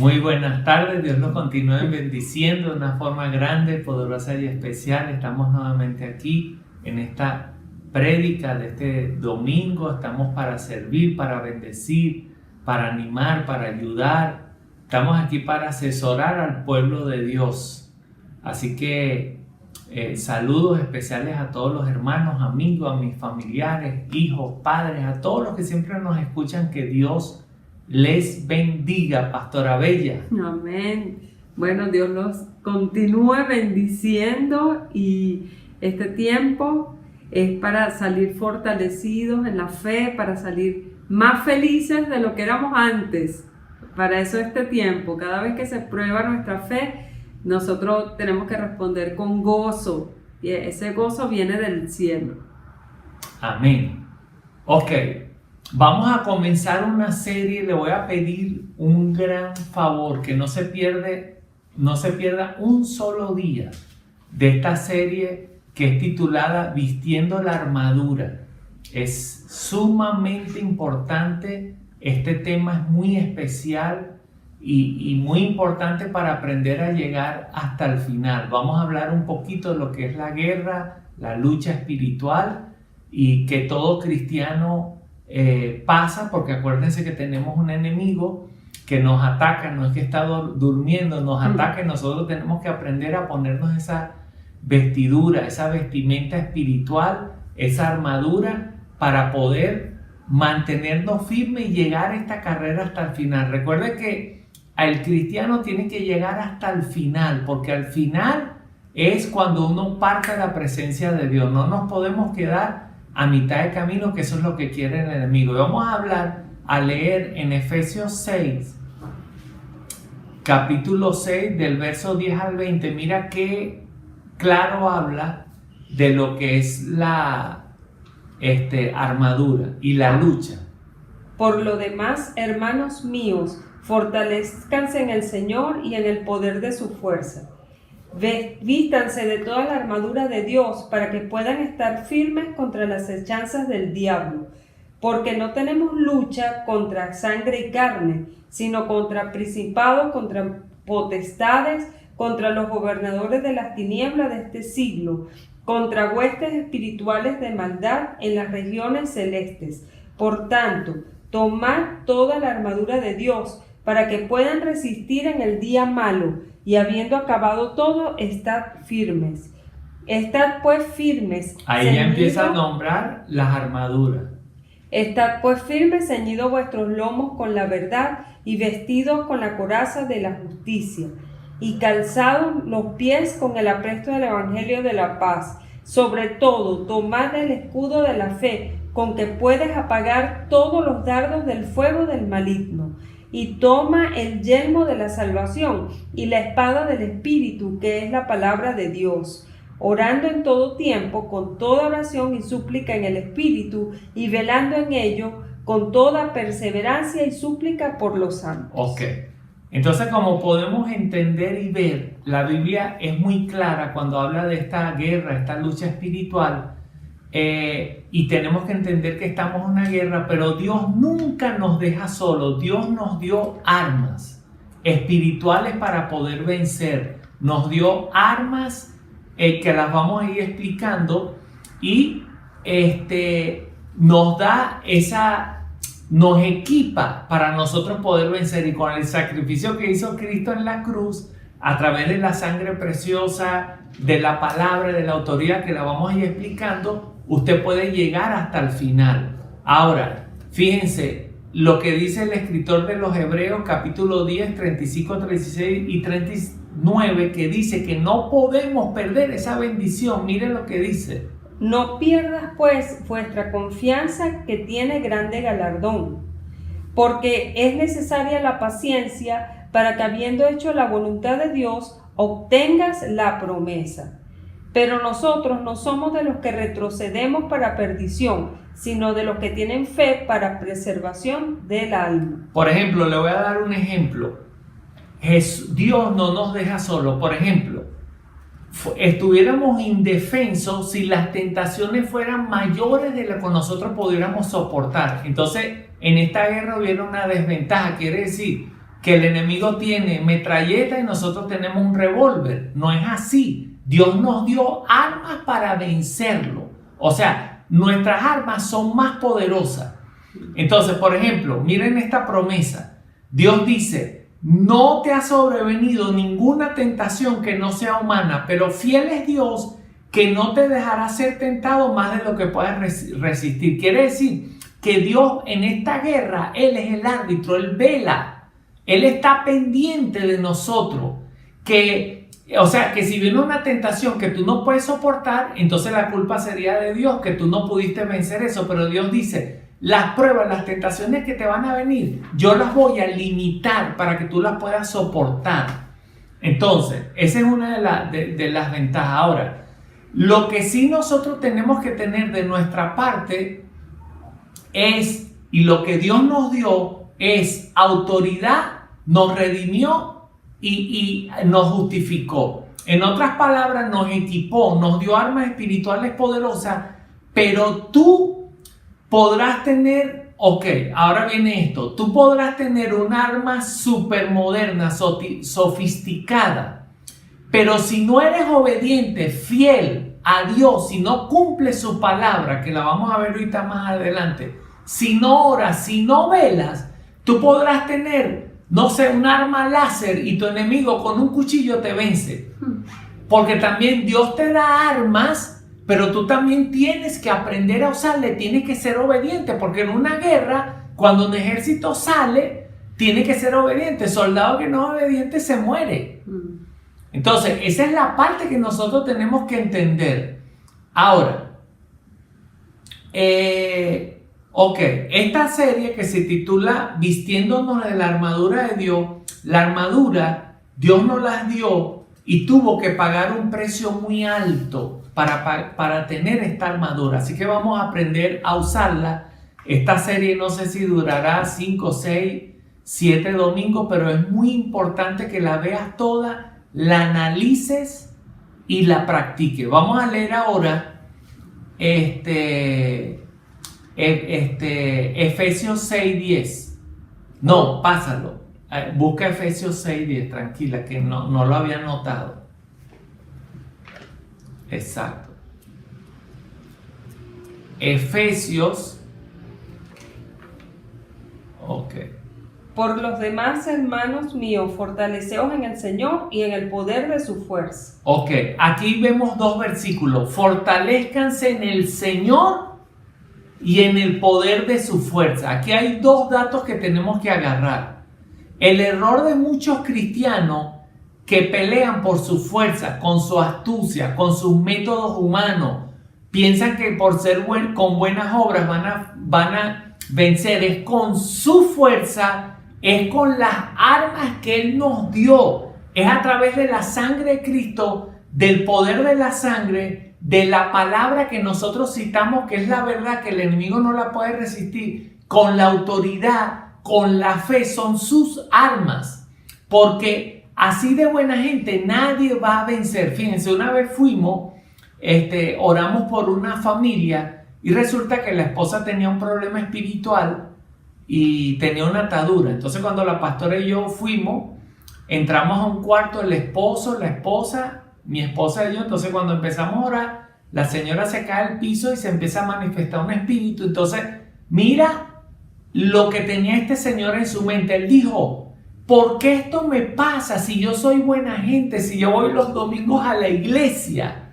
Muy buenas tardes, Dios nos continúe bendiciendo de una forma grande, poderosa y especial. Estamos nuevamente aquí en esta prédica de este domingo. Estamos para servir, para bendecir, para animar, para ayudar. Estamos aquí para asesorar al pueblo de Dios. Así que saludos especiales a todos los hermanos, amigos, a mis familiares, hijos, padres, a todos los que siempre nos escuchan. Que Dios les bendiga, Pastora Bella. Amén. Bueno, Dios los continúe bendiciendo y este tiempo es para salir fortalecidos en la fe, para salir más felices de lo que éramos antes. Para eso este tiempo, cada vez que se prueba nuestra fe, nosotros tenemos que responder con gozo, y ese gozo viene del cielo. Amén. Ok, vamos a comenzar una serie. Le voy a pedir un gran favor, que no se pierda un solo día de esta serie que es titulada Vistiendo la Armadura. Es sumamente importante, este tema es muy especial y muy importante para aprender a llegar hasta el final. Vamos a hablar un poquito de lo que es la guerra, la lucha espiritual, y que todo cristiano pasa, porque acuérdense que tenemos un enemigo que nos ataca, no es que está durmiendo, nos ataca, y nosotros tenemos que aprender a ponernos esa vestidura, esa vestimenta espiritual, esa armadura, para poder mantenernos firmes y llegar a esta carrera hasta el final. Recuerde que el cristiano tiene que llegar hasta el final, porque al final es cuando uno parte de la presencia de Dios. No nos podemos quedar a mitad de camino, que eso es lo que quiere el enemigo. Y vamos a leer en Efesios 6, capítulo 6, del verso 10 al 20. Mira qué claro habla de lo que es la armadura y la lucha. Por lo demás, hermanos míos, fortalezcanse en el Señor y en el poder de su fuerza. Vístanse de toda la armadura de Dios para que puedan estar firmes contra las hechanzas del diablo, porque no tenemos lucha contra sangre y carne, sino contra principados, contra potestades, contra los gobernadores de las tinieblas de este siglo, contra huestes espirituales de maldad en las regiones celestes. Por tanto, tomad toda la armadura de Dios para que puedan resistir en el día malo, y habiendo acabado todo, estad firmes. Estad pues firmes. Ahí ya empieza a nombrar las armaduras. Estad pues firmes, ceñidos vuestros lomos con la verdad, y vestidos con la coraza de la justicia, y calzados los pies con el apresto del evangelio de la paz. Sobre todo, tomad el escudo de la fe, con que puedes apagar todos los dardos del fuego del maligno. Y toma el yelmo de la salvación y la espada del Espíritu, que es la palabra de Dios, orando en todo tiempo con toda oración y súplica en el Espíritu, y velando en ello con toda perseverancia y súplica por los santos. Ok, entonces, como podemos entender y ver, la Biblia es muy clara cuando habla de esta guerra, esta lucha espiritual. Y tenemos que entender que estamos en una guerra, pero Dios nunca nos deja solos. Dios nos dio armas espirituales para poder vencer. Nos dio armas que las vamos a ir explicando, y nos equipa para nosotros poder vencer. Y con el sacrificio que hizo Cristo en la cruz, a través de la sangre preciosa, de la palabra, de la autoridad que la vamos a ir explicando, usted puede llegar hasta el final. Ahora, fíjense lo que dice el escritor de los Hebreos, capítulo 10, 35, 36 y 39, que dice que no podemos perder esa bendición. Miren lo que dice. No pierdas pues vuestra confianza, que tiene grande galardón, porque es necesaria la paciencia para que, habiendo hecho la voluntad de Dios, obtengas la promesa. Pero nosotros no somos de los que retrocedemos para perdición, sino de los que tienen fe para preservación del alma. Por ejemplo, le voy a dar un ejemplo. Dios no nos deja solos. Por ejemplo, estuviéramos indefensos si las tentaciones fueran mayores de lo que nosotros pudiéramos soportar. Entonces, en esta guerra hubiera una desventaja. Quiere decir que el enemigo tiene metralleta y nosotros tenemos un revólver. No es así. Dios nos dio armas para vencerlo. O sea, nuestras armas son más poderosas. Entonces, por ejemplo, miren esta promesa. Dios dice, no te ha sobrevenido ninguna tentación que no sea humana, pero fiel es Dios que no te dejará ser tentado más de lo que puedas resistir. Quiere decir que Dios en esta guerra, Él es el árbitro, Él vela. Él está pendiente de nosotros, o sea, que si viene una tentación que tú no puedes soportar, entonces la culpa sería de Dios, que tú no pudiste vencer eso. Pero Dios dice, las pruebas, las tentaciones que te van a venir, yo las voy a limitar para que tú las puedas soportar. Entonces, esa es una de las ventajas. Ahora, lo que sí nosotros tenemos que tener de nuestra parte es, y lo que Dios nos dio, es autoridad, nos redimió y nos justificó. En otras palabras, nos equipó, nos dio armas espirituales poderosas, pero tú podrás tener, ahora viene esto, tú podrás tener un arma súper moderna, sofisticada, pero si no eres obediente, fiel a Dios, si no cumples su palabra, que la vamos a ver ahorita más adelante, si no oras, si no velas, tú podrás tener, no sé, un arma láser y tu enemigo con un cuchillo te vence. Porque también Dios te da armas, pero tú también tienes que aprender a usarle, tienes que ser obediente. Porque en una guerra, cuando un ejército sale, tiene que ser obediente. Soldado que no es obediente se muere. Entonces, esa es la parte que nosotros tenemos que entender. Ahora, esta serie que se titula Vistiéndonos de la armadura de Dios, la armadura Dios nos las dio y tuvo que pagar un precio muy alto para tener esta armadura. Así que vamos a aprender a usarla. Esta serie no sé si durará 5, 6, 7 domingos, pero es muy importante que la veas toda, la analices y la practiques. Vamos a leer ahora Efesios 6:10. No, pásalo. Busca Efesios 6:10, tranquila, que no lo había notado. Exacto. Efesios. Por los demás, hermanos míos, fortaleceos en el Señor y en el poder de su fuerza. Aquí vemos dos versículos. Fortalezcanse en el Señor y en el poder de su fuerza. Aquí hay dos datos que tenemos que agarrar. El error de muchos cristianos que pelean por su fuerza, con su astucia, con sus métodos humanos, piensan que por ser con buenas obras van a vencer. Es con su fuerza, es con las armas que Él nos dio. Es a través de la sangre de Cristo, del poder de la sangre, de la palabra que nosotros citamos, que es la verdad, que el enemigo no la puede resistir, con la autoridad, con la fe, son sus armas. Porque así de buena gente nadie va a vencer. Fíjense, una vez fuimos, oramos por una familia y resulta que la esposa tenía un problema espiritual y tenía una atadura. Entonces cuando la pastora y yo fuimos, entramos a un cuarto, el esposo, la esposa, mi esposa y yo. Entonces cuando empezamos a orar, la señora se cae al piso y se empieza a manifestar un espíritu. Entonces mira lo que tenía este señor en su mente. Él dijo: ¿por qué esto me pasa si yo soy buena gente, si yo voy los domingos a la iglesia?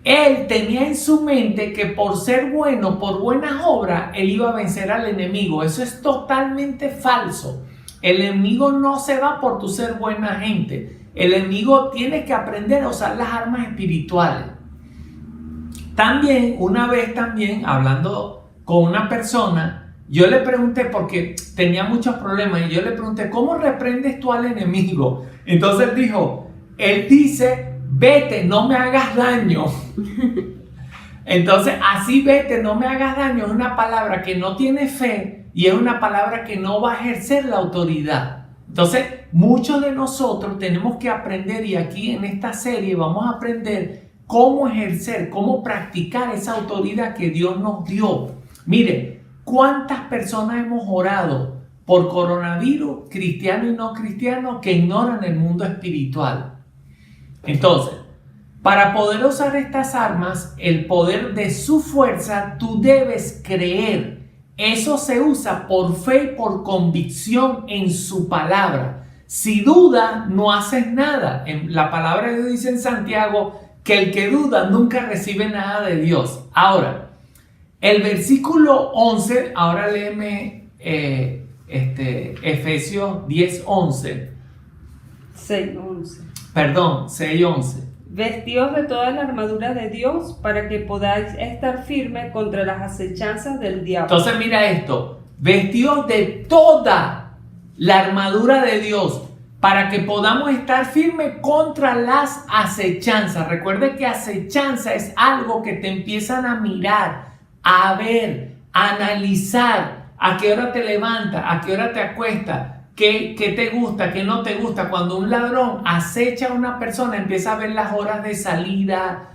Él tenía en su mente que por ser bueno, por buenas obras, él iba a vencer al enemigo. Eso es totalmente falso. El enemigo no se va por tu ser buena gente. El enemigo tiene que aprender a usar las armas espirituales. También, una vez hablando con una persona, yo le pregunté, porque tenía muchos problemas, y yo le pregunté: ¿cómo reprendes tú al enemigo? Entonces él dice: vete, no me hagas daño. Entonces, así vete, no me hagas daño, es una palabra que no tiene fe y es una palabra que no va a ejercer la autoridad. Entonces, muchos de nosotros tenemos que aprender, y aquí en esta serie vamos a aprender cómo ejercer, cómo practicar esa autoridad que Dios nos dio. Mire, ¿cuántas personas hemos orado por coronavirus, cristianos y no cristianos que ignoran el mundo espiritual. Entonces, para poder usar estas armas, el poder de su fuerza, tú debes creer. Eso se usa por fe y por convicción en su palabra. Si duda, no haces nada. La palabra de Dios dice en Santiago que el que duda nunca recibe nada de Dios. Ahora, el versículo 11, ahora léeme Efesios 10:11. 6:11. Perdón, 6:11. Vestíos de toda la armadura de Dios para que podáis estar firmes contra las acechanzas del diablo. Entonces mira esto, vestidos de toda la armadura de Dios para que podamos estar firmes contra las acechanzas. Recuerde que acechanza es algo que te empiezan a mirar, a ver, a analizar, a qué hora te levantas, a qué hora te acuestas. ¿Qué te gusta? ¿Qué no te gusta? Cuando un ladrón acecha a una persona, empieza a ver las horas de salida,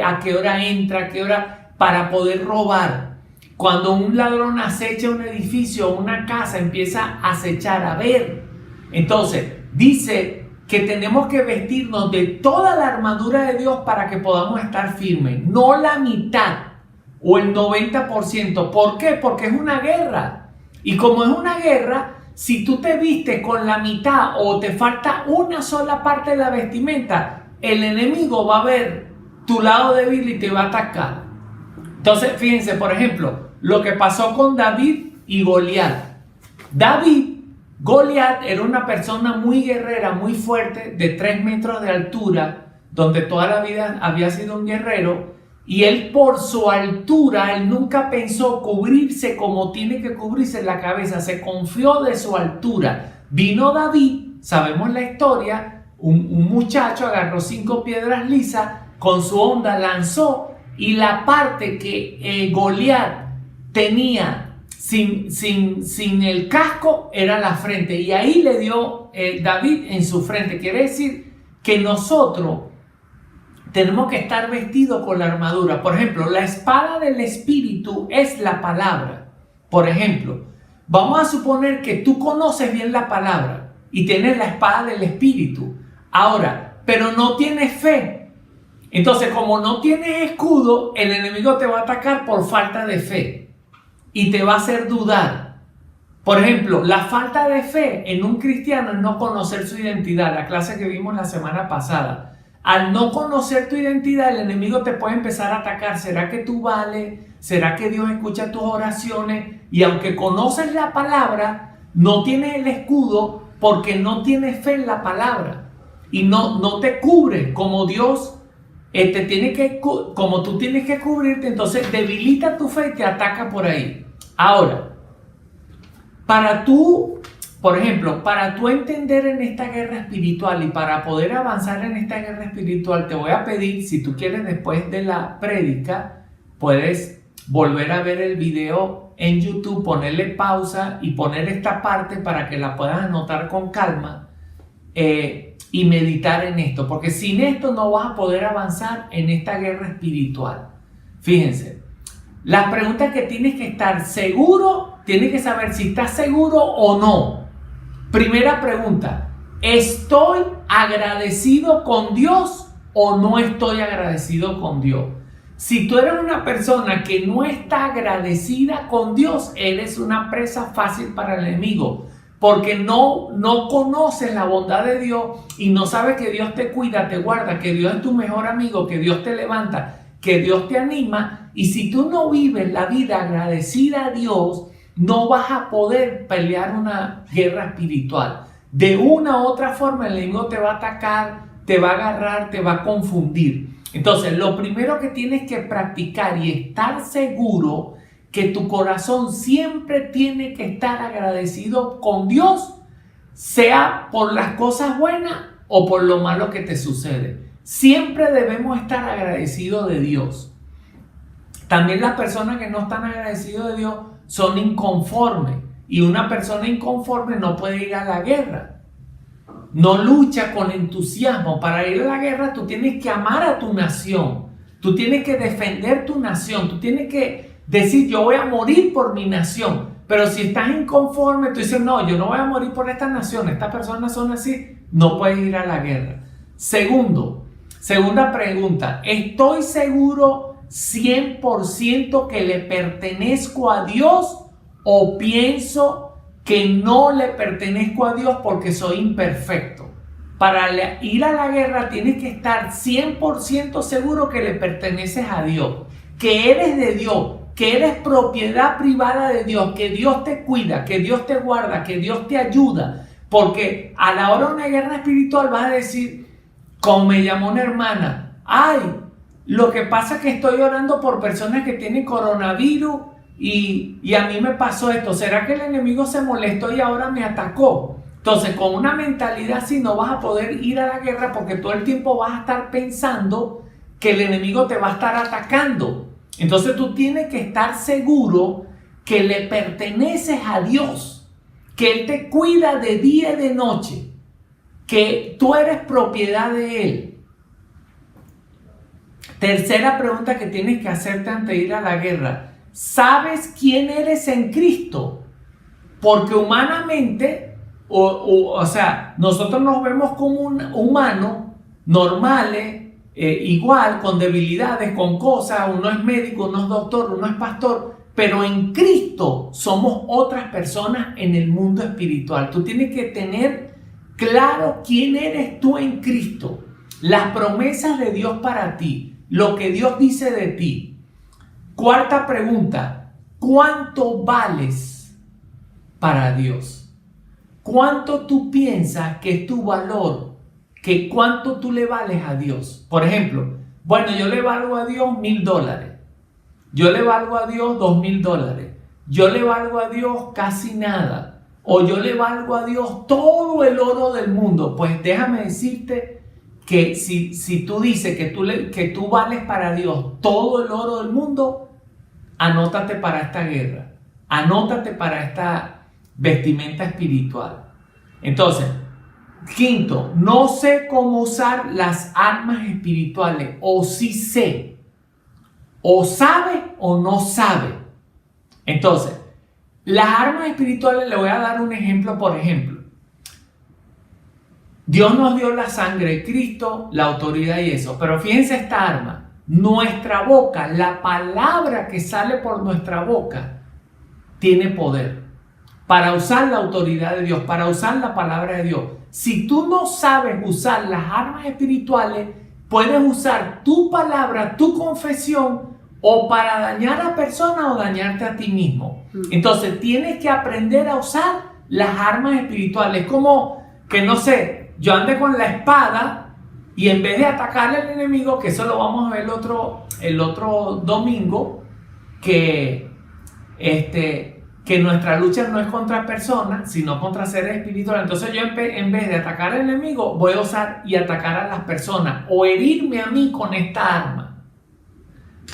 a qué hora entra, a qué hora, para poder robar. Cuando un ladrón acecha un edificio o una casa, empieza a acechar, a ver. Entonces, dice que tenemos que vestirnos de toda la armadura de Dios para que podamos estar firmes. No la mitad o el 90%. ¿Por qué? Porque es una guerra. Y como es una guerra, si tú te vistes con la mitad o te falta una sola parte de la vestimenta, el enemigo va a ver tu lado débil y te va a atacar. Entonces, fíjense, por ejemplo, lo que pasó con David y Goliat. Goliat era una persona muy guerrera, muy fuerte, de 3 metros de altura, donde toda la vida había sido un guerrero. Y él, por su altura, él nunca pensó cubrirse como tiene que cubrirse la cabeza. Se confió de su altura. Vino David, sabemos la historia, un muchacho agarró 5 piedras lisas, con su honda lanzó, y la parte que Goliat tenía sin el casco era la frente. Y ahí le dio David en su frente. Quiere decir que nosotros tenemos que estar vestidos con la armadura. Por ejemplo, la espada del Espíritu es la palabra. Por ejemplo, vamos a suponer que tú conoces bien la palabra y tienes la espada del Espíritu. Ahora, pero no tienes fe. Entonces, como no tienes escudo, el enemigo te va a atacar por falta de fe y te va a hacer dudar. Por ejemplo, la falta de fe en un cristiano es no conocer su identidad. La clase que vimos la semana pasada. Al no conocer tu identidad, el enemigo te puede empezar a atacar. ¿Será que tú vales? ¿Será que Dios escucha tus oraciones? Y aunque conoces la palabra, no tienes el escudo porque no tienes fe en la palabra. Y no te cubres como Dios como tú tienes que cubrirte. Entonces debilita tu fe y te ataca por ahí. Ahora, por ejemplo, para tú entender en esta guerra espiritual y para poder avanzar en esta guerra espiritual, te voy a pedir, si tú quieres después de la prédica, puedes volver a ver el video en YouTube, ponerle pausa y poner esta parte para que la puedas anotar con calma y meditar en esto, porque sin esto no vas a poder avanzar en esta guerra espiritual. Fíjense, las preguntas que tienes que estar seguro, tienes que saber si estás seguro o no. Primera pregunta, ¿estoy agradecido con Dios o no estoy agradecido con Dios? Si tú eres una persona que no está agradecida con Dios, eres una presa fácil para el enemigo, porque no conoces la bondad de Dios y no sabes que Dios te cuida, te guarda, que Dios es tu mejor amigo, que Dios te levanta, que Dios te anima. Y si tú no vives la vida agradecida a Dios, no vas a poder pelear una guerra espiritual. De una u otra forma el enemigo te va a atacar, te va a agarrar, te va a confundir. Entonces, lo primero que tienes que practicar y estar seguro que tu corazón siempre tiene que estar agradecido con Dios, sea por las cosas buenas o por lo malo que te sucede. Siempre debemos estar agradecidos de Dios. También las personas que no están agradecidas de Dios son inconformes, y una persona inconforme no puede ir a la guerra, no lucha con entusiasmo. Para ir a la guerra tú tienes que amar a tu nación, tú tienes que defender tu nación, tú tienes que decir yo voy a morir por mi nación, Pero si estás inconforme, tú dices, no, yo no voy a morir por esta nación, estas personas son así, no puedes ir a la guerra. Segunda pregunta, ¿estoy seguro 100% que le pertenezco a Dios o pienso que no le pertenezco a Dios porque soy imperfecto? Para ir a la guerra tienes que estar 100% seguro que le perteneces a Dios, que eres de Dios, que eres propiedad privada de Dios, que Dios te cuida, que Dios te guarda, que Dios te ayuda. Porque a la hora de una guerra espiritual vas a decir, como me llamó una hermana, ay, lo que pasa es que estoy orando por personas que tienen coronavirus y a mí me pasó esto. ¿Será que el enemigo se molestó y ahora me atacó? Entonces, con una mentalidad así no vas a poder ir a la guerra porque todo el tiempo vas a estar pensando que el enemigo te va a estar atacando. Entonces tú tienes que estar seguro que le perteneces a Dios, que Él te cuida de día y de noche, que tú eres propiedad de Él. Tercera pregunta que tienes que hacerte antes de ir a la guerra. ¿Sabes quién eres en Cristo? Porque humanamente, o sea, nosotros nos vemos como un humano normales, igual, con debilidades, con cosas. Uno es médico, uno es doctor, uno es pastor, pero en Cristo somos otras personas en el mundo espiritual. Tú tienes que tener claro quién eres tú en Cristo, las promesas de Dios para ti, lo que Dios dice de ti. Cuarta pregunta, ¿cuánto vales para Dios? ¿Cuánto tú piensas que es tu valor? Que cuánto tú le vales a Dios. Por ejemplo, bueno, yo le valgo a Dios $1,000. Yo le valgo a Dios $2,000. Yo le valgo a Dios casi nada. O yo le valgo a Dios todo el oro del mundo. Pues déjame decirte que si tú dices que tú vales para Dios todo el oro del mundo, anótate para esta guerra. Anótate para esta vestimenta espiritual. Entonces, quinto, no sé cómo usar las armas espirituales, o sí sé, o sabe o no sabe. Entonces, las armas espirituales, le voy a dar un ejemplo. Por ejemplo, Dios nos dio la sangre de Cristo, la autoridad y eso, pero fíjense esta arma, nuestra boca, la palabra que sale por nuestra boca tiene poder para usar la autoridad de Dios, para usar la palabra de Dios. Si tú no sabes usar las armas espirituales, puedes usar tu palabra, tu confesión, o para dañar a personas o dañarte a ti mismo. Entonces tienes que aprender a usar las armas espirituales. Como que, no sé, yo ande con la espada y en vez de atacarle al enemigo, que eso lo vamos a ver el otro domingo, que nuestra lucha no es contra personas, sino contra seres espirituales. Entonces yo en vez de atacar al enemigo, voy a usar y atacar a las personas o herirme a mí con esta arma.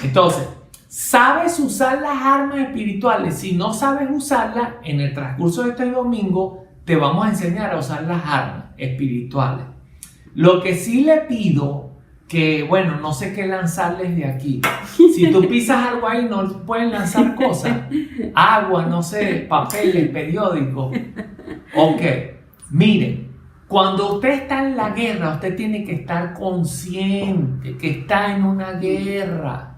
Entonces, ¿sabes usar las armas espirituales? Si no sabes usarlas, en el transcurso de este domingo te vamos a enseñar a usar las armas espirituales. Lo que sí le pido, que bueno, no sé qué lanzarles de aquí. Si tú pisas algo ahí, no pueden lanzar cosas. Agua, no sé, papeles, periódicos. Ok, miren, cuando usted está en la guerra, usted tiene que estar consciente que está en una guerra.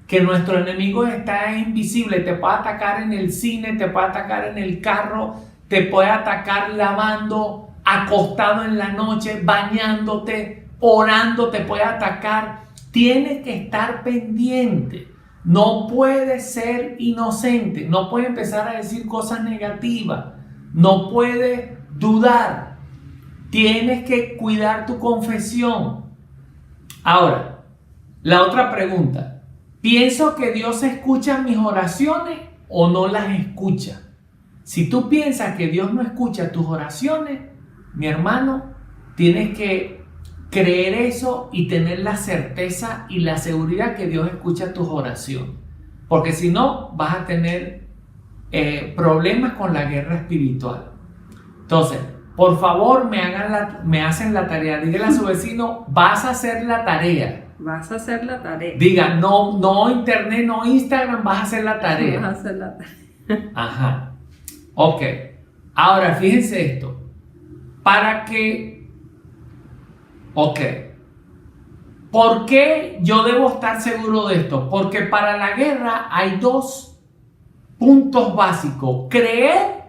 Que nuestro enemigo está invisible, te puede atacar en el cine, te puede atacar en el carro, te puede atacar lavando, acostado en la noche, bañándote, orando, te puede atacar. Tienes que estar pendiente. No puedes ser inocente, no puedes empezar a decir cosas negativas, no puedes dudar. Tienes que cuidar tu confesión. Ahora, la otra pregunta. ¿Pienso que Dios escucha mis oraciones o no las escucha? Si tú piensas que Dios no escucha tus oraciones, mi hermano, tienes que creer eso y tener la certeza y la seguridad que Dios escucha tus oraciones. Porque si no, vas a tener problemas con la guerra espiritual. Entonces, por favor, me hacen la tarea. Dígale a su vecino, vas a hacer la tarea. Vas a hacer la tarea. Diga, no internet, no Instagram, vas a hacer la tarea. Vas a hacer la tarea. Ajá. Ok. Ahora, fíjense esto. Para que... Ok. ¿Por qué yo debo estar seguro de esto? Porque para la guerra hay dos puntos básicos: creer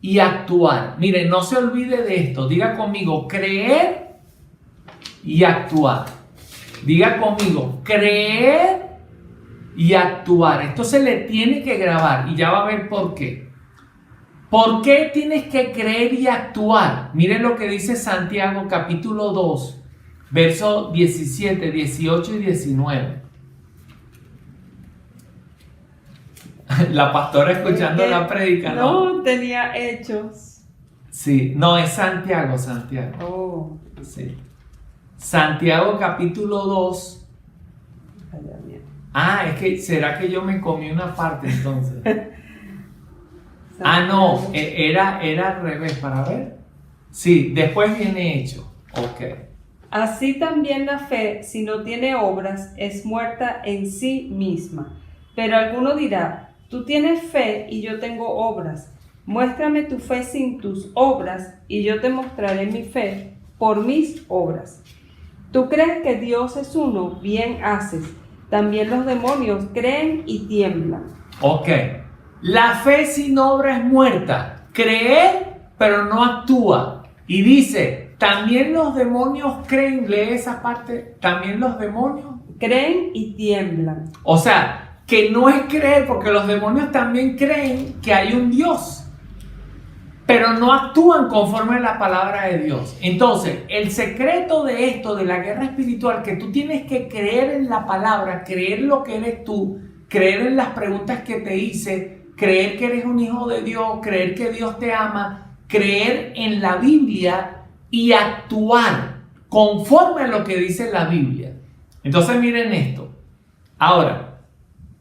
y actuar. Miren, no se olvide de esto. Diga conmigo, creer y actuar. Diga conmigo, creer y actuar. Esto se le tiene que grabar y ya va a ver por qué. ¿Por qué tienes que creer y actuar? Miren lo que dice Santiago capítulo 2, versos 17, 18 y 19. La pastora escuchando la prédica, ¿no? No, tenía Hechos. Sí, no, es Santiago. Oh. Sí. Santiago capítulo 2. Ah, es que, ¿será que yo me comí una parte entonces? No, era al revés, para ver. Sí, después viene Hecho. Ok. Así también la fe, si no tiene obras, es muerta en sí misma. Pero alguno dirá, tú tienes fe y yo tengo obras. Muéstrame tu fe sin tus obras y yo te mostraré mi fe por mis obras. Tú crees que Dios es uno, bien haces. También los demonios creen y tiemblan. Ok. La fe sin obra es muerta. Creer, pero no actúa. Y dice, también los demonios creen. Lee esa parte. También los demonios creen y tiemblan. O sea, que no es creer, porque los demonios también creen que hay un Dios, pero no actúan conforme a la palabra de Dios. Entonces, el secreto de esto, de la guerra espiritual, que tú tienes que creer en la palabra, creer lo que eres tú, creer en las preguntas que te hice, creer que eres un hijo de Dios, creer que Dios te ama, creer en la Biblia y actuar conforme a lo que dice la Biblia. Entonces, miren esto. Ahora,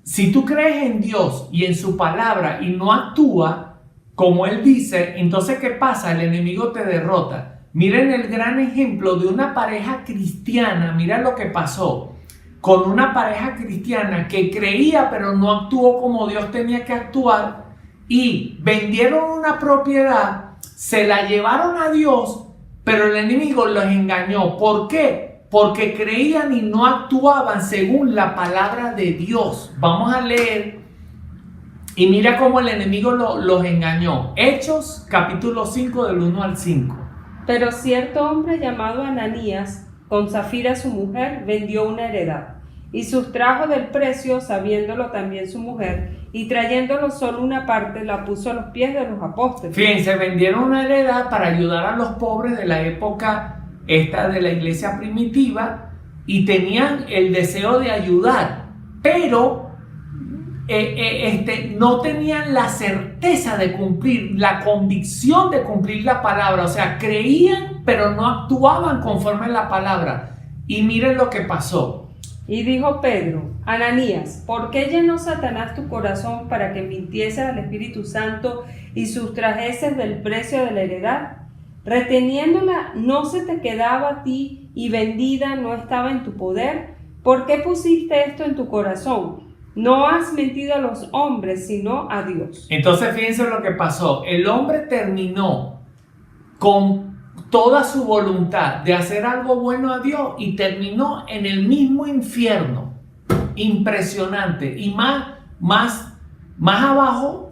si tú crees en Dios y en su palabra y no actúa como Él dice, entonces ¿qué pasa? El enemigo te derrota. Miren el gran ejemplo de una pareja cristiana. Mira lo que pasó con una pareja cristiana que creía pero no actuó como Dios tenía que actuar, y vendieron una propiedad, se la llevaron a Dios, pero el enemigo los engañó. ¿Por qué? Porque creían y no actuaban según la palabra de Dios. Vamos a leer y mira cómo el enemigo los engañó. Hechos capítulo 5 del 1 al 5. Pero cierto hombre llamado Ananías, con Zafira su mujer, vendió una heredad y sustrajo del precio, sabiéndolo también su mujer, y trayéndolo solo una parte, la puso a los pies de los apóstoles. Fíjense, vendieron una heredad para ayudar a los pobres de la época esta de la iglesia primitiva, y tenían el deseo de ayudar, pero no tenían la certeza de cumplir, la convicción de cumplir la palabra. O sea, creían pero no actuaban conforme a la palabra. Y miren lo que pasó. Y dijo Pedro, Ananías, ¿por qué llenó Satanás tu corazón para que mintieses al Espíritu Santo y sustrajeses del precio de la heredad? Reteniéndola, ¿no se te quedaba a ti, y vendida no estaba en tu poder? ¿Por qué pusiste esto en tu corazón? No has mentido a los hombres, sino a Dios. Entonces fíjense lo que pasó. El hombre terminó con toda su voluntad de hacer algo bueno a Dios y terminó en el mismo infierno. Impresionante. Y más abajo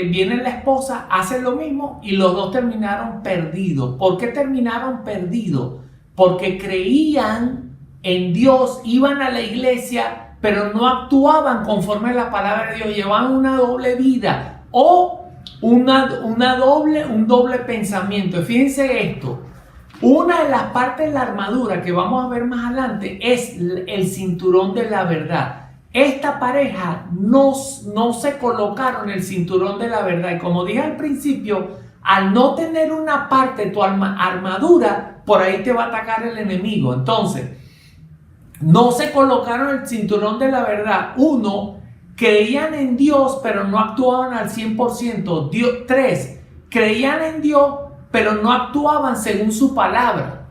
viene la esposa, hace lo mismo y los dos terminaron perdidos. ¿Por qué terminaron perdidos? Porque creían en Dios, iban a la iglesia, pero no actuaban conforme a la palabra de Dios. Llevaban una doble vida o un doble pensamiento. Fíjense esto. Una de las partes de la armadura que vamos a ver más adelante es el cinturón de la verdad. Esta pareja no se colocaron el cinturón de la verdad. Y como dije al principio, al no tener una parte de tu armadura, por ahí te va a atacar el enemigo. Entonces, no se colocaron el cinturón de la verdad. Uno, creían en Dios, pero no actuaban al 100%. Tres, creían en Dios, pero no actuaban según su palabra.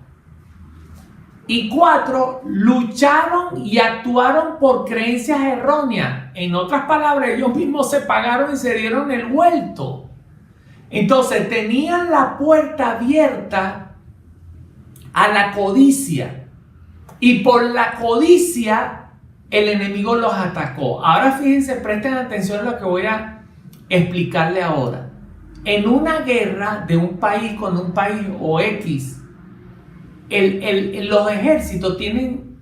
Y 4, lucharon y actuaron por creencias erróneas. En otras palabras, ellos mismos se pagaron y se dieron el vuelto. Entonces tenían la puerta abierta a la codicia. Y por la codicia el enemigo los atacó. Ahora fíjense, presten atención a lo que voy a explicarle ahora. En una guerra de un país con un país o X, los ejércitos tienen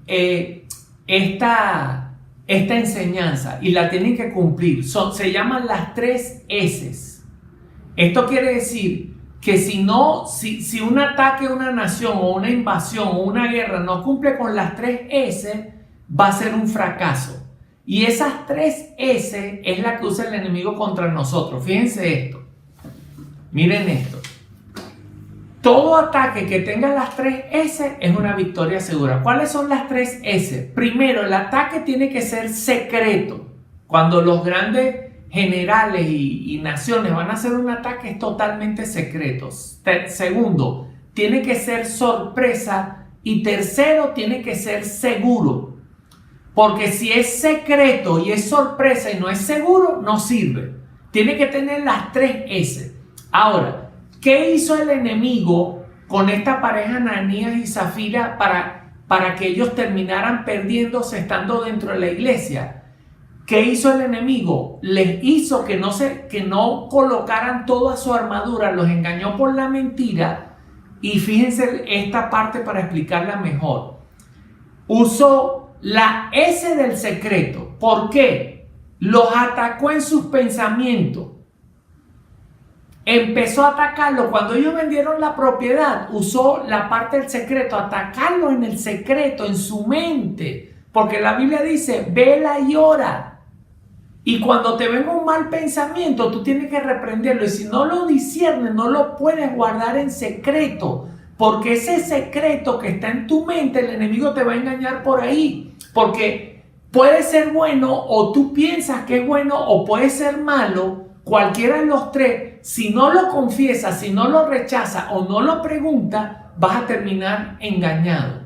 esta enseñanza y la tienen que cumplir. Se llaman las 3 S. Esto quiere decir que si un ataque a una nación o una invasión o una guerra no cumple con las 3 S, va a ser un fracaso. Y esas 3 S es la que usa el enemigo contra nosotros. Fíjense esto. Miren esto. Todo ataque que tenga las 3 S es una victoria segura. ¿Cuáles son las 3 S? Primero, el ataque tiene que ser secreto. Cuando los grandes generales y naciones van a hacer un ataque, es totalmente secreto. Segundo, tiene que ser sorpresa. Y tercero, tiene que ser seguro. Porque si es secreto y es sorpresa y no es seguro, no sirve. Tiene que tener las 3 S. Ahora, ¿qué hizo el enemigo con esta pareja Ananías y Zafira para que ellos terminaran perdiéndose estando dentro de la iglesia? ¿Qué hizo el enemigo? Les hizo que no colocaran toda su armadura, los engañó por la mentira. Y fíjense esta parte para explicarla mejor. Usó la S del secreto. ¿Por qué? Los atacó en sus pensamientos. Empezó a atacarlo. Cuando ellos vendieron la propiedad, usó la parte del secreto, atacarlo en el secreto, en su mente. Porque la Biblia dice, vela y ora. Y cuando te venga un mal pensamiento, tú tienes que reprenderlo. Y si no lo disciernes, no lo puedes guardar en secreto. Porque ese secreto que está en tu mente, el enemigo te va a engañar por ahí. Porque puede ser bueno, o tú piensas que es bueno, o puede ser malo. Cualquiera de los 3, si no lo confiesas, si no lo rechazas o no lo preguntas, vas a terminar engañado.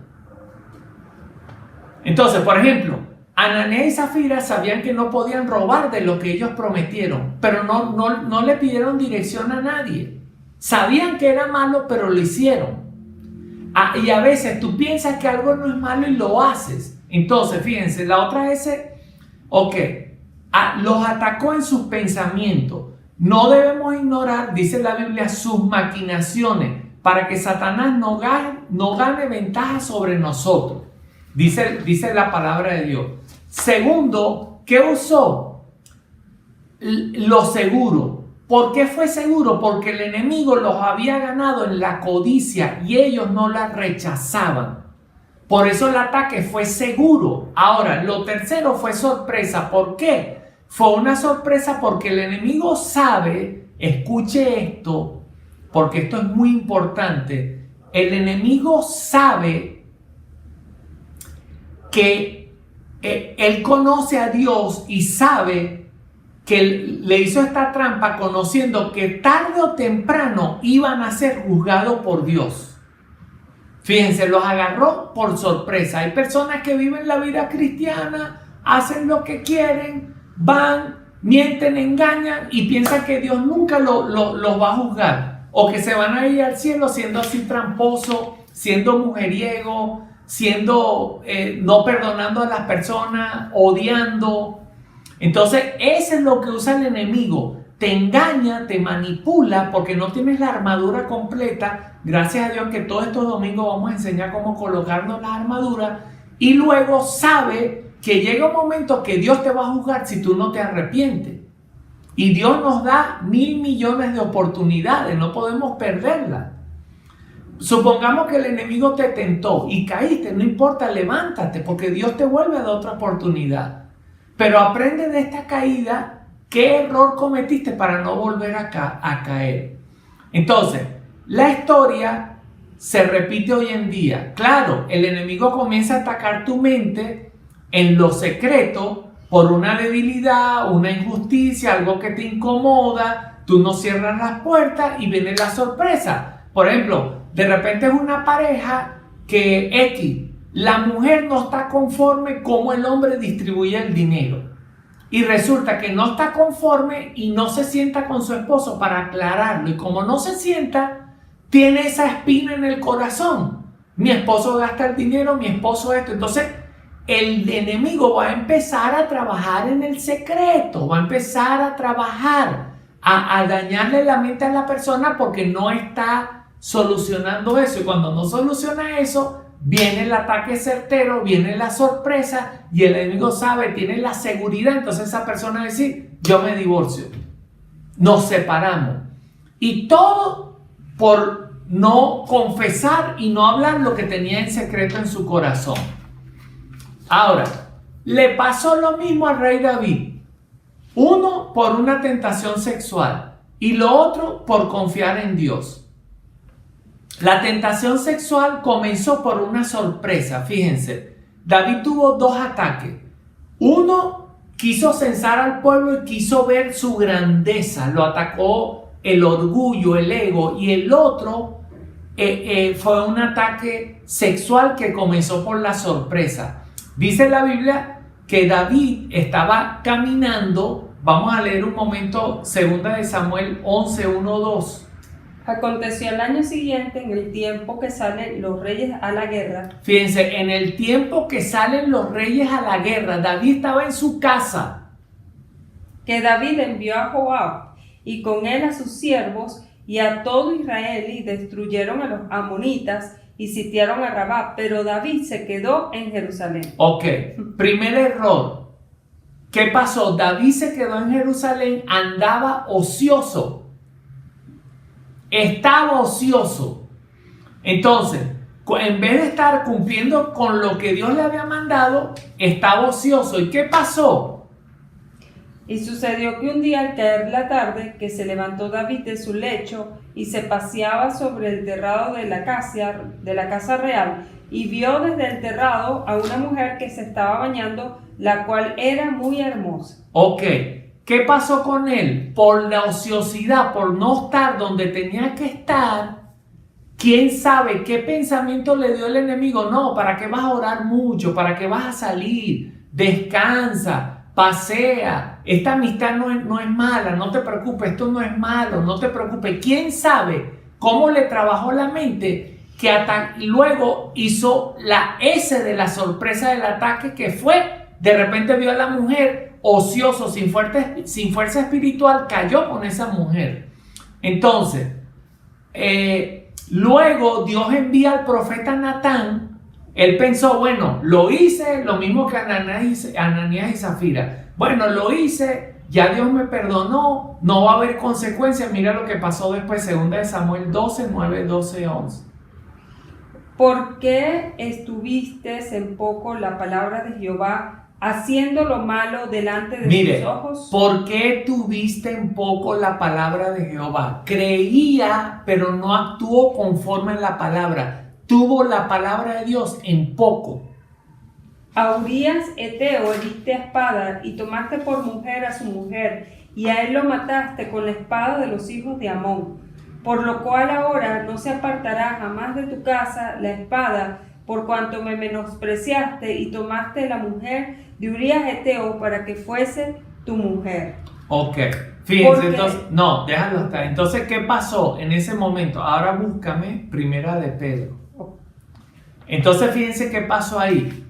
Entonces, por ejemplo, Ananías y Zafira sabían que no podían robar de lo que ellos prometieron, pero no le pidieron dirección a nadie. Sabían que era malo, pero lo hicieron. Y a veces tú piensas que algo no es malo y lo haces. Entonces, fíjense, la otra es, los atacó en sus pensamientos. No debemos ignorar, dice la Biblia, sus maquinaciones para que Satanás no gane ventaja sobre nosotros. Dice la palabra de Dios. Segundo, ¿qué usó? Lo seguro. ¿Por qué fue seguro? Porque el enemigo los había ganado en la codicia y ellos no la rechazaban. Por eso el ataque fue seguro. Ahora, lo tercero fue sorpresa. ¿Por qué? Fue una sorpresa porque el enemigo sabe, escuche esto, porque esto es muy importante. El enemigo sabe que él conoce a Dios y sabe que le hizo esta trampa conociendo que tarde o temprano iban a ser juzgados por Dios. Fíjense, los agarró por sorpresa. Hay personas que viven la vida cristiana, hacen lo que quieren, van, mienten, engañan y piensan que Dios nunca los va a juzgar. O que se van a ir al cielo siendo así tramposo, siendo mujeriego, no perdonando a las personas, odiando. Entonces, eso es lo que usa el enemigo. Te engaña, te manipula porque no tienes la armadura completa. Gracias a Dios que todos estos domingos vamos a enseñar cómo colocarnos la armadura. Y luego sabe que llega un momento que Dios te va a juzgar si tú no te arrepientes. Y Dios nos da 1,000 millones de oportunidades, no podemos perderlas. Supongamos que el enemigo te tentó y caíste, no importa, levántate porque Dios te vuelve a dar otra oportunidad. Pero aprende de esta caída. ¿Qué error cometiste para no volver a caer? Entonces, la historia se repite hoy en día. Claro, el enemigo comienza a atacar tu mente en lo secreto por una debilidad, una injusticia, algo que te incomoda. Tú no cierras las puertas y viene la sorpresa. Por ejemplo, de repente es una pareja que la mujer no está conforme cómo el hombre distribuye el dinero. Y resulta que no está conforme y no se sienta con su esposo para aclararlo. Y como no se sienta, tiene esa espina en el corazón. Mi esposo gasta el dinero, mi esposo esto. Entonces, el enemigo va a empezar a trabajar en el secreto, va a empezar a trabajar, a dañarle la mente a la persona porque no está solucionando eso. Y cuando no soluciona eso, viene el ataque certero, viene la sorpresa y el enemigo sabe, tiene la seguridad. Entonces esa persona va a decir, yo me divorcio, nos separamos. Y todo por no confesar y no hablar lo que tenía en secreto en su corazón. Ahora, le pasó lo mismo al rey David. Uno por una tentación sexual y lo otro por confiar en Dios. La tentación sexual comenzó por una sorpresa. Fíjense, David tuvo dos ataques. Uno quiso censar al pueblo y quiso ver su grandeza. Lo atacó el orgullo, el ego. Y el otro fue un ataque sexual que comenzó por la sorpresa. Dice la Biblia que David estaba caminando. Vamos a leer un momento 2 de Samuel 11, 1, 2. Aconteció el año siguiente, en el tiempo que salen los reyes a la guerra. Fíjense, en el tiempo que salen los reyes a la guerra, David estaba en su casa. Que David envió a Joab y con él a sus siervos y a todo Israel y destruyeron a los amonitas y sitiaron a Rabá, pero David se quedó en Jerusalén. Ok, primer error. ¿Qué pasó? David se quedó en Jerusalén, andaba ocioso. Estaba ocioso. Entonces, en vez de estar cumpliendo con lo que Dios le había mandado, estaba ocioso. ¿Y qué pasó? Y sucedió que un día al caer la tarde, que se levantó David de su lecho y se paseaba sobre el terrado de la casa real, y vio desde el terrado a una mujer que se estaba bañando, la cual era muy hermosa. Ok, ¿qué pasó con él? Por la ociosidad, por no estar donde tenía que estar, ¿quién sabe qué pensamiento le dio el enemigo? No, ¿para qué vas a orar mucho? ¿Para qué vas a salir? Descansa. Pasea, esta amistad no es mala, no te preocupes, esto no es malo, no te preocupes. ¿Quién sabe cómo le trabajó la mente que luego hizo la S de la sorpresa del ataque, que fue, de repente vio a la mujer ocioso, sin fuerza espiritual, cayó con esa mujer? Entonces, luego Dios envía al profeta Natán. Él pensó, bueno, lo hice, lo mismo que Ananías y Zafira. Bueno, lo hice, ya Dios me perdonó, no va a haber consecuencias. Mira lo que pasó después, 2 de Samuel 12, 9, 12, 11. ¿Por qué estuviste en poco la palabra de Jehová, haciendo lo malo delante de sus ojos? ¿Por qué tuviste en poco la palabra de Jehová? Creía, pero no actuó conforme a la palabra. Tuvo la palabra de Dios en poco. A Urías Eteo heriste a espada y tomaste por mujer a su mujer, y a él lo mataste con la espada de los hijos de Amón. Por lo cual ahora no se apartará jamás de tu casa la espada, por cuanto me menospreciaste y tomaste la mujer de Urías Eteo para que fuese tu mujer. Ok, fíjense, entonces, no, déjalo estar. Entonces, ¿qué pasó en ese momento? Ahora búscame Primera de Pedro. Entonces, fíjense qué pasó ahí.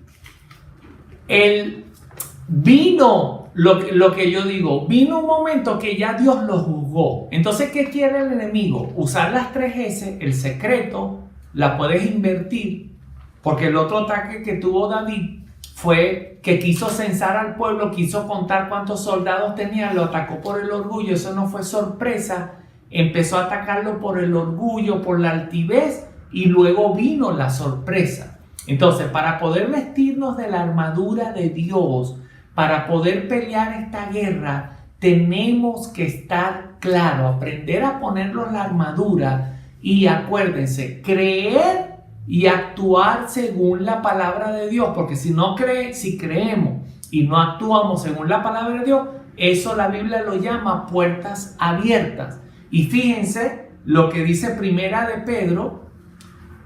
Vino lo que yo digo, vino un momento que ya Dios lo juzgó. Entonces, ¿qué quiere el enemigo? Usar las 3S, el secreto, la puedes invertir, porque el otro ataque que tuvo David fue que quiso censar al pueblo, quiso contar cuántos soldados tenía, lo atacó por el orgullo. Eso no fue sorpresa, empezó a atacarlo por el orgullo, por la altivez, y luego vino la sorpresa. Entonces, para poder vestirnos de la armadura de Dios, para poder pelear esta guerra, tenemos que estar claros, aprender a ponernos la armadura y acuérdense, creer y actuar según la palabra de Dios, porque si creemos y no actuamos según la palabra de Dios, eso la Biblia lo llama puertas abiertas. Y fíjense lo que dice Primera de Pedro,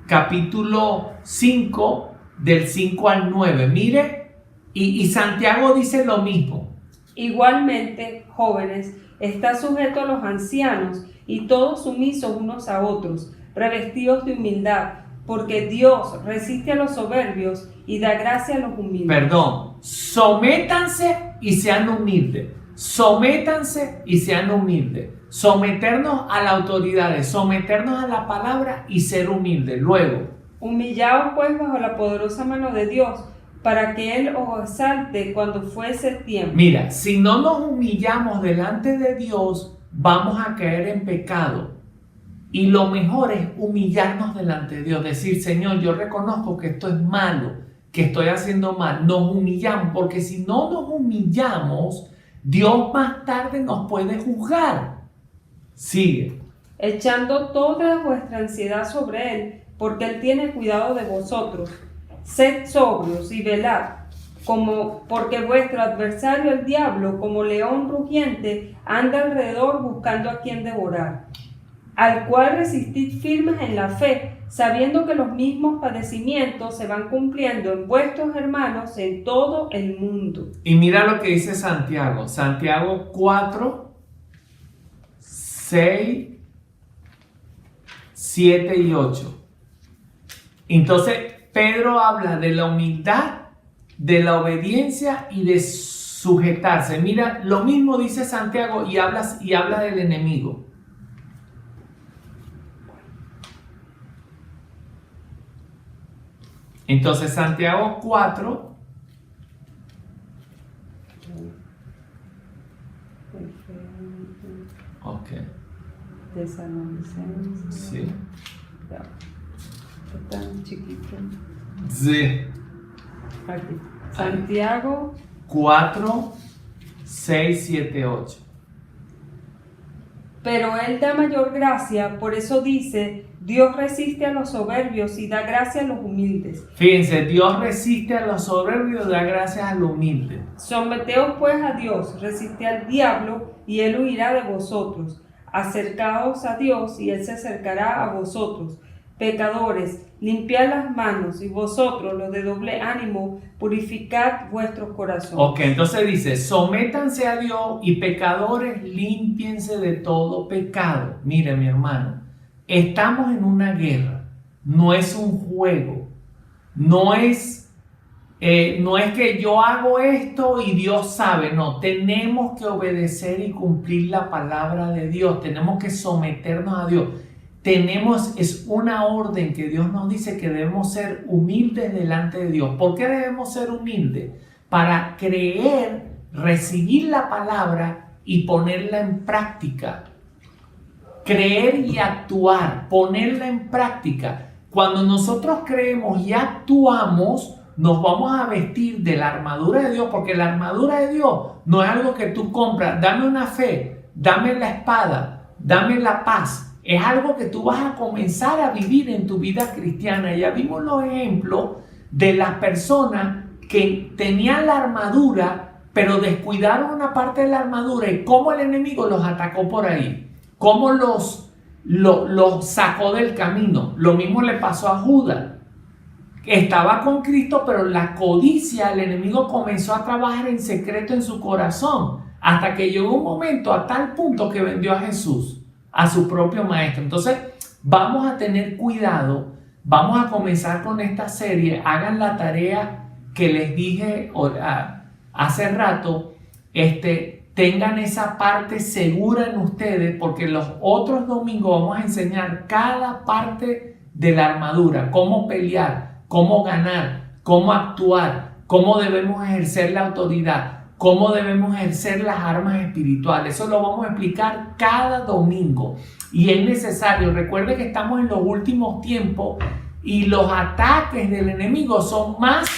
capítulo 5, del 5 al 9. Mire, y Santiago dice lo mismo. Igualmente, jóvenes, está sujeto a los ancianos y todos sumisos unos a otros, revestidos de humildad, porque Dios resiste a los soberbios y da gracia a los humildes. Perdón, sométanse y sean humildes. Sométanse y sean humildes. Someternos a las autoridades, someternos a la palabra y ser humildes. Luego, humillaos pues bajo la poderosa mano de Dios, para que Él os exalte cuando fuese tiempo. mira, si no nos humillamos delante de Dios, vamos a caer en pecado. Y lo mejor es humillarnos delante de Dios, decir, Señor, yo reconozco que esto es malo, que estoy haciendo mal. Nos humillamos, porque si no nos humillamos, Dios más tarde nos puede juzgar. Sigue. Echando toda vuestra ansiedad sobre Él, porque Él tiene cuidado de vosotros. Sed sobrios y velad, porque vuestro adversario el diablo, como león rugiente, anda alrededor buscando a quien devorar. Al cual resistid firmes en la fe, sabiendo que los mismos padecimientos se van cumpliendo en vuestros hermanos en todo el mundo. Y mira lo que dice Santiago. Santiago 4, 6, 7 y 8. Entonces, Pedro habla de la humildad, de la obediencia y de sujetarse. Mira, lo mismo dice Santiago y habla del enemigo. Entonces, Santiago 4, ok, Tesalonicenses. sí, Ya. Tan chiquito. sí, Aquí. Santiago 4, 6, 7, 8. Pero Él da mayor gracia, por eso dice, Dios resiste a los soberbios y da gracia a los humildes. Fíjense, Dios resiste a los soberbios y da gracias a los humildes. Someteos pues a Dios, resistid al diablo y Él huirá de vosotros. Acercaos a Dios y Él se acercará a vosotros. Pecadores, limpiad las manos, y vosotros, los de doble ánimo, purificad vuestros corazones. Ok, entonces dice, sométanse a Dios y pecadores, límpiense de todo pecado. Mire, mi hermano, estamos en una guerra, no es un juego, no es que yo hago esto y Dios sabe, no, tenemos que obedecer y cumplir la palabra de Dios, tenemos que someternos a Dios. Es una orden que Dios nos dice que debemos ser humildes delante de Dios. ¿Por qué debemos ser humildes? Para creer, recibir la palabra y ponerla en práctica. Creer y actuar, ponerla en práctica. Cuando nosotros creemos y actuamos, nos vamos a vestir de la armadura de Dios, porque la armadura de Dios no es algo que tú compras. Dame una fe, dame la espada, dame la paz. Es algo que tú vas a comenzar a vivir en tu vida cristiana. Ya vimos los ejemplos de las personas que tenían la armadura, pero descuidaron una parte de la armadura y cómo el enemigo los atacó por ahí. Cómo los sacó del camino. Lo mismo le pasó a Judas. Estaba con Cristo, pero la codicia, el enemigo comenzó a trabajar en secreto en su corazón. Hasta que llegó un momento a tal punto que vendió a Jesús, a su propio maestro. Entonces vamos a tener cuidado, vamos a comenzar con esta serie. Hagan la tarea que les dije hace rato, tengan esa parte segura en ustedes, porque los otros domingos vamos a enseñar cada parte de la armadura, cómo pelear, cómo ganar, cómo actuar, cómo debemos ejercer la autoridad, cómo debemos ejercer las armas espirituales. Eso lo vamos a explicar cada domingo. Y es necesario. Recuerde que estamos en los últimos tiempos y los ataques del enemigo son más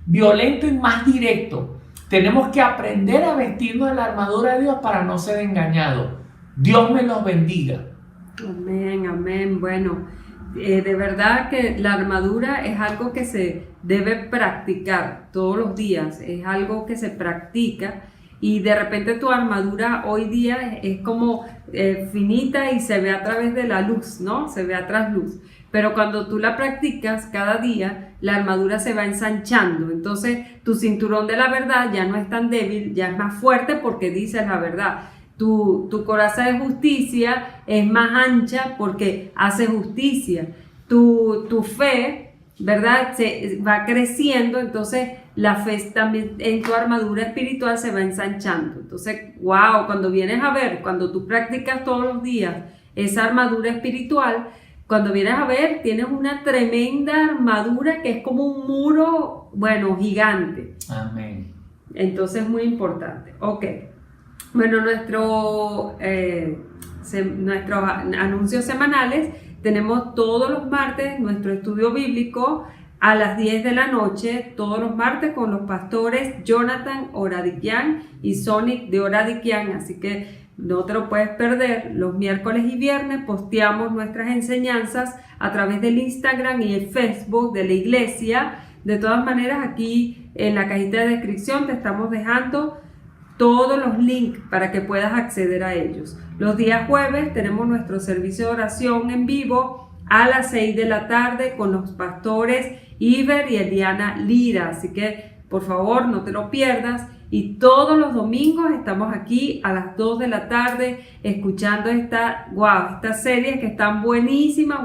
violentos y más directos. Tenemos que aprender a vestirnos de la armadura de Dios para no ser engañados. Dios me los bendiga. Amén, amén. Bueno, de verdad que la armadura es algo que se debe practicar todos los días, es algo que se practica, y de repente tu armadura hoy día es como finita y se ve a través de la luz, ¿no? Se ve a trasluz. pero cuando tú la practicas cada día, la armadura se va ensanchando. Entonces tu cinturón de la verdad ya no es tan débil, ya es más fuerte porque dices la verdad. Tu coraza de justicia es más ancha porque hace justicia. Tu fe, ¿verdad? Se va creciendo, entonces la fe también en tu armadura espiritual se va ensanchando. Entonces, wow, cuando vienes a ver, cuando tú practicas todos los días esa armadura espiritual, cuando vienes a ver, tienes una tremenda armadura que es como un muro, bueno, gigante. Amén. Entonces es muy importante. Ok. Bueno, nuestros anuncios semanales, tenemos todos los martes nuestro estudio bíblico a las 10 de la noche, todos los martes con los pastores Jonathan Oradikian y Sonic de Oradikian, así que no te lo puedes perder. Los miércoles y viernes posteamos nuestras enseñanzas a través del Instagram y el Facebook de la iglesia. De todas maneras, aquí en la cajita de descripción te estamos dejando todos los links para que puedas acceder a ellos. Los días jueves tenemos nuestro servicio de oración en vivo a las 6 de la tarde con los pastores Iber y Eliana Lira, así que por favor no te lo pierdas. Y todos los domingos estamos aquí a las 2 de la tarde escuchando estas series que están buenísimas.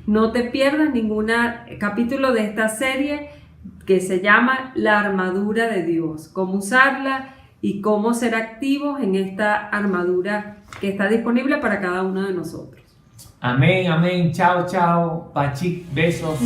No te pierdas ningún capítulo de esta serie que se llama La Armadura de Dios, cómo usarla y cómo ser activos en esta armadura que está disponible para cada uno de nosotros. Amén, amén. Chao, chao. Pachik, besos.